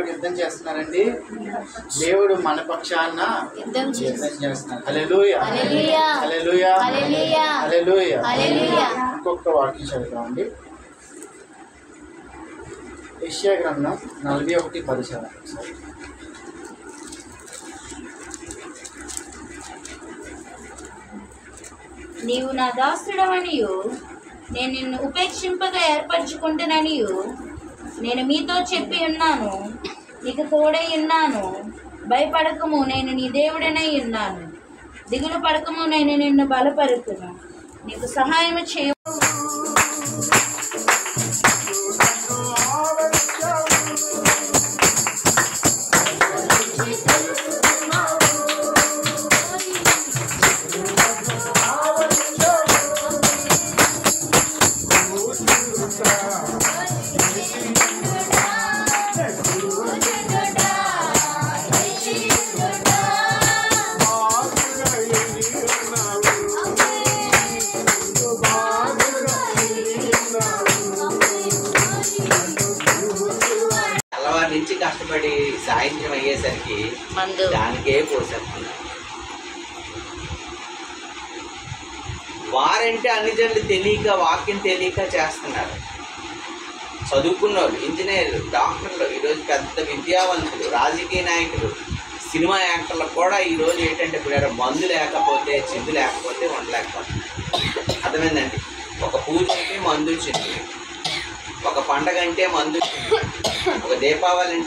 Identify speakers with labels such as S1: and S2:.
S1: దేవుడు యుద్ధం చేస్తున్నారండి. దేవుడు మన పక్షాన యుద్ధం చేస్తున్నారు. హల్లెలూయా హల్లెలూయా హల్లెలూయా హల్లెలూయా హల్లెలూయా. ఇంకొక వాక్యం చదువుతామండి. యెషయా గ్రంథం 41:10.
S2: నీవు నా దాసుడవనియు నేను నిన్ను ఉపేక్షింపగా ఏర్పరచుకుంటుననియు నేను మీతో చెప్పి ఉన్నాను. నీకు తోడై ఉన్నాను. భయపడకము, నేను నీ దేవుడనై ఉన్నాను. దిగులు పడకము, నేను నిన్ను బలపరుతును. నీకు సహాయము చేయ
S3: నుంచి కష్టపడి సాయంత్రం అయ్యేసరికి దానికే పోసేస్తున్నారు. వారంటే అన్ని జనులు తెలియక, వాక్యం తెలియక చేస్తున్నారు. చదువుకున్న వాళ్ళు, ఇంజనీర్లు, డాక్టర్లు, ఈరోజు పెద్ద విద్యావంతులు, రాజకీయ నాయకులు, సినిమా యాక్టర్లకు కూడా ఈరోజు ఏంటంటే ఇప్పుడు మందు లేకపోతే, చిందు లేకపోతే ఉండలేకపోతుంది. అర్థమైందండి. ఒక పూజ అంటే మందు చిందు, ఒక పండగ అంటే మందు, ఒక దీపావళి